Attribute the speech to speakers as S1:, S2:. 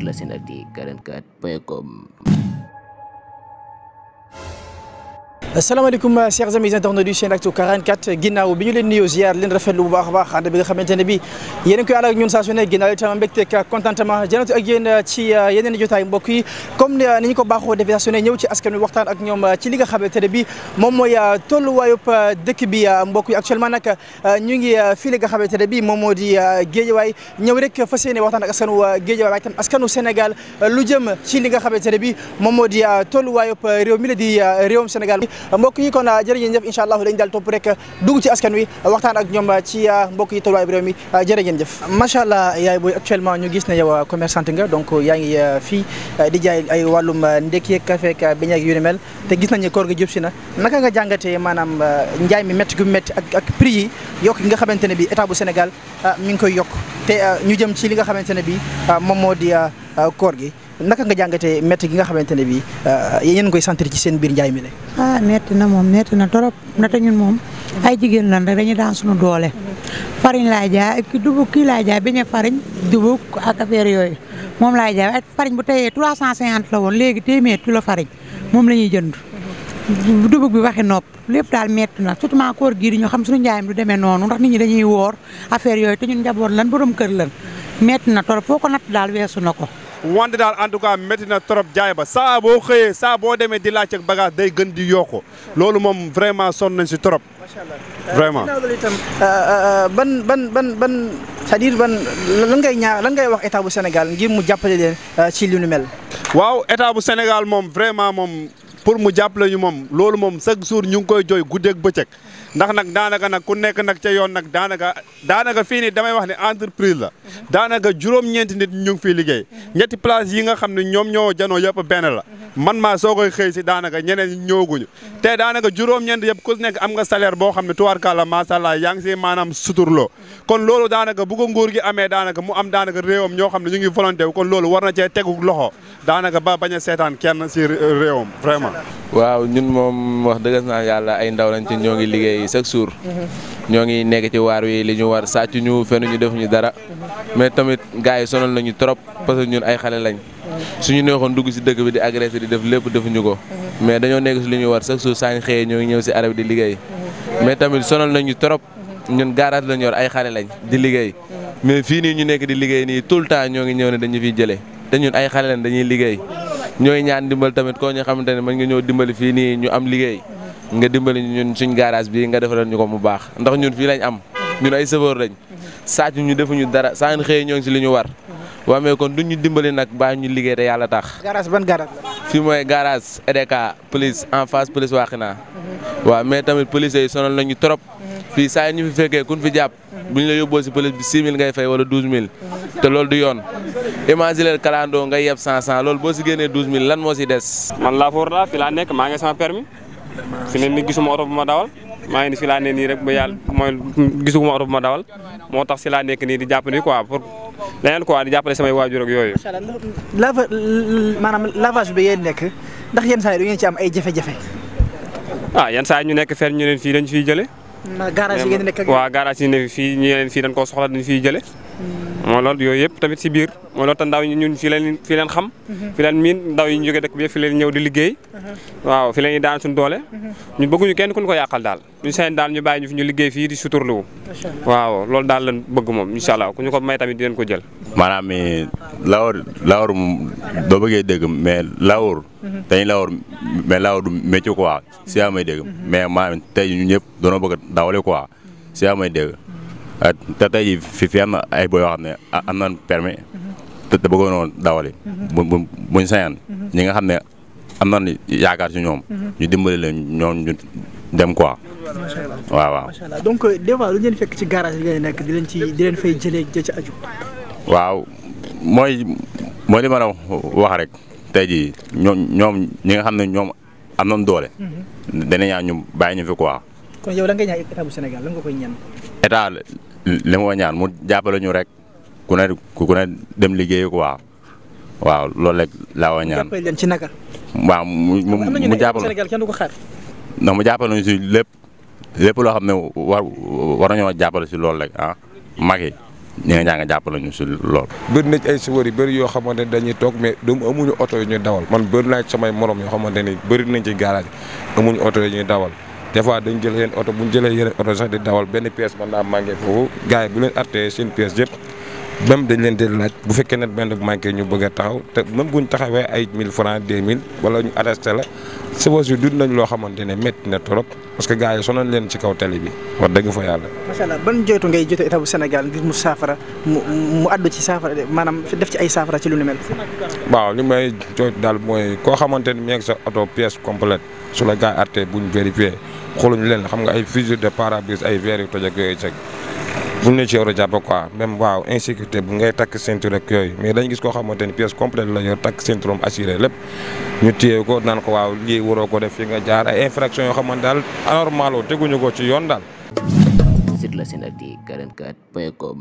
S1: sur la Senactu 44.com.
S2: asalaamaaleykum chers amis internautes du Senactu 44 ginnaaw bi ñu leen nuyoo ziar leen rafetlu bu baax a baax ànd bi nga xamante ne bi yéen a ngi koy ànd ak ñun saa su ne ginnaaw itam mbégte ak contentement jënatu ak yéen ci yeneen jotaay mbokk yi comme ni ñu ko baaxoo defee saa su ne ñëw ci askan wi waxtaan ak ñoom ci li nga xamante ne bi moom mooy tolluwaayub dëkk bi mbokk yi actuellement nag ñu ngi fii li nga xamante ne bi moom moo di Géejawaay ñëw rek fas yéene waxtaan ak askanu Géejawaay waaye itam askanu Sénégal lu jëm ci li nga xamante ne bi moom moo di tolluwaayub réew mi la di réewum Sénégal mbokk yi kon jërëjëf jëf incha allah dañu daal topp rek dugg ci askan wi waxtaan ak ñoom ci mbokk yi tolluwaay bi réew mi jërë jëf macha allah yaay booy actuellement ñu gis ne yow commerçante nga donc yaa ngi fii di jaay ay wàllum ndekki ak café ak beñe ak yu ni mel te gis nañu koor gi jub si na naka nga jàngatee maanaam njaay mi métti gu métti ak prix yi yokk gi nga xamante ne bi état bu Sénégal mi ngi koy yokk te ñu jëm ci li nga xamante ne bi moom moo di koor gi naka nga jàngatee métti gi nga xamante ne bii yéen koy sentir ci seen biir njaay mi la.
S3: métti na moom métti na trop nata ñun moom ay jigéen lan rek dañuy daan suñu doole. farine laay jaay ak dugub kii laay jaay beñe farine dugub ak affaire yooyu moom laay jaay ak farine bu teyee 350 la woon léegi téeméer kilo farine moom la ñuy jënd. dugub bi waxi nopp lépp daal métti na surtout maa koor gii di ñu xam suñu njaay mi du demee noonu ndax nit ñi dañuy woor affaire yooyu te ñun njaboot lan borom kër lan métti na trop foo ko natt daal weesu na ko.
S4: wante daal en tout cas métti na trop jaay ba saa boo xëyee saa boo demee di laaj ak bagage day gën di yokku loolu moom vraiment sonn nañ si trop.
S2: macha allah
S4: vraiment
S2: loolu itam ban c'est-à-dire lan ngay wax état bu Sénégal ngir mu jàppale leen ci li nu mel.
S4: waaw état bu Sénégal moom vraiment moom pour mu jàppale ñu moom loolu moom chaque jour ñu ngi koy jooy guddeeg bëccëg ndax nag daanaka nag ku nekk nag ca yoon nag daanaka fii nii damay wax ne entreprise la daanaka juróom-ñeenti nit ñu ngi fiy liggéey ñetti place yi nga xam ne ñoom ñoo janoo yëpp benn la man maa soo koy xëy si daanaka ñeneen ñëwaguñu te daanaka juróom-ñeent yëpp ku nekk am nga salaire boo xam ne tubaarkàlla macha allah yaa ngi si maanaam suturloo kon loolu daanaka bu ko nguur gi amee daanaka mu am daanaka réewam ñoo xam ne ñu ngi volonté wu kon loolu war na cee tegu loxo daanaka ba bañ a seetaan kenn si réewam vraiment.
S5: waaw ñun moom wax dëgg naa yàlla ay ndaw lañ ci ñoo ngi liggéey chaque jour ñoo ngi nekk ci waar wi li ñu war sàcc ñu fenn ñu def ñu dara mais tamit gars yi sonal nañu trop parce que ñun ay xale lañ suñu neexoon dugg si dëkk bi di agressé di def lépp defuñu ko mais dañoo nekk si li ñu war chaque jour saa ñu xëyee ñoo ngi ñëw si arab di liggéey mais tamit sonal nañu trop ñun garage lañ yor ay xale lañ di liggéey mais fii nii ñu nekk di liggéey nii tout le temps ñoo ngi ñëw ne dañu fiy jëlee te ñun ay xale lañ dañuy liggéey ñooy ñaan dimbal tamit koo ñu xamante ne mën nga ñëw dimbali fii nii ñu am liggéey nga dimbali ñun suñ garage bi nga defaral ñu ko mu baax ndax ñun fii lañ am ñun ay chauffeur lañ sàcc ñu defuñu dara saa ñu xëyee ñoo ngi si li ñu war waaw mais kon duñ ñu dimbali nag bàyyi ñu liggéey te yàlla tax.
S2: garage ban garage la.
S5: fii mooy garage EDK police en face police Waxina waaw mais tamit police yi sonal nañu trop fii saa yi ñu fi fekkee kun fi jàpp bu ñu la yóbboo si police bi 6000 ngay fay wala 12000 te loolu du yoon imaginer kalandoo nga yeb 100 loolu boo si génnee 12000 lan moo si des.
S6: man laa foor laa fi laa nekk maa ngi sama permis fi ne ni gisuma oto bu ma dawal maa ngi ni fi laa ne nii rek ba yàlla mooy gisuma oto bu ma dawal moo tax si laa nekk nii di jàpp ni quoi pour leneen quoi di jàppale samay waajur ak yooyu.
S2: macha allah maanaam lavage bi yéen nekk ndax yenn saa yi du ngeen ci am ay jafe-jafe.
S6: yenn saa yi ñu nekk fenn ñu leen fii dañ fiy jëlee.
S2: garage yi ngeen nekk ak
S6: waaw garage yi ne fii ñu leen fii dañ koo soxla dañ fiy jëlee. moo loolu yooyu yëpp tamit si biir moo loolu te ndaw ñi ñun fii leen xam fii leen miin ndaw yi ñu jógee dëkk bi yëpp fii leen ñëw di liggéey waaw fii leen ñu daan suñu doole ñun bëgguñu kenn ku ñu ko yàqal daal ñu seen daal ñu bàyyi ñu fi ñu liggéey fii di suturluwu waaw loolu daal lañ bëgg moom incha allah ku ñu ko may tamit di leen ko jël
S7: maanaam lawar moom doo bëggee dégg mais lawar dañuy lawar mais lawar du métier quoi si yaa may dégg mais maanaam tey ñu ñëpp doonoo bëgg a dawale quoi si yaa may dégg te tey jii fi am na ay boo yoo xam ne am nañ permis te bëggoon noonu dawali buñ sañaan ñi nga xam ne am nañ yaakaar ci ñoom ñu dimbali leen ñoom ñu dem quoi waaw.
S2: macha allah donc des fois lu ngeen fekk ci garage yi ngeen nekk di leen fay jëlee jë ci aju.
S7: waaw mooy li ma la wax rek tey jii ñoom ñi nga xam ne ñoom am nañ doole. danañ ñaan ñu bàyyi ñu fi quoi.
S2: kon yow lan nga ñaan état bu Sénégal lan nga koy ñaan.
S7: état li ma ko ñaan mu jàppale ñu rek ku ne dem liggéey quoi waaw loolu rek laa wa ñaan.
S2: jàppale leen ci naka.
S7: waaw mu jàppale
S2: Sénégal kenn du ko xaar.
S7: ndax mu jàppale ñu si lépp loo xam ne war nañoo jàppale si loolu rek ah Macky ñi nga ñaa nga jàppale ñu si lool.
S8: bëri na ci ay chauffeurs yu bëri yoo xamante ne dañuy toog mais amuñu oto yi ñuy dawal man bëri naa ci samay morom yoo xamante ni bëri nañ ci garage amuñu oto yi ñuy dawal des fois dañ jël yeneen oto bu ñu jëlee yeneen oto sax di dawal benn pièce mën naa manqué foofu gars yi bu leen artee seen pièce yëpp même dañ leen di laaj bu fekkee ne benn bu manqué ñu bëgg a taxaw te même buñ taxawee ay 1000 francs 2000 wala ñu arrêté la chauffeurs yi dund nañ loo xamante ne métti na trop parce que gars yi sonal leen ci kaw tali bi wax dëgg fa yàlla.
S2: macha allah ban joytu ngay jote état bu Sénégal ngir mu saafara mu àddu ci saafara maanaam def ci ay saafara ci lu ni mel.
S8: waaw li may joytu daal mooy koo xamante ni mi ngi sa oto pièce complète su la gars yi arrêté buñ vérifié xooluñ leen xam nga ay fusil de pare-brise ay verre yu toj ak yooyu ceg buñ ne ci war a jàpp quoi même waaw insécurité bu ngay takk ceinture ak yooyu mais dañu gis koo xamante ni pièce complète la yor takk ceinture am assuré lépp ñu téye ko naan ko waaw lii waroo ko def fi nga jaar ay infraction yoo xamante daal anormal teguñu ko ci yoon daal.
S1: Sur la Senati 44.com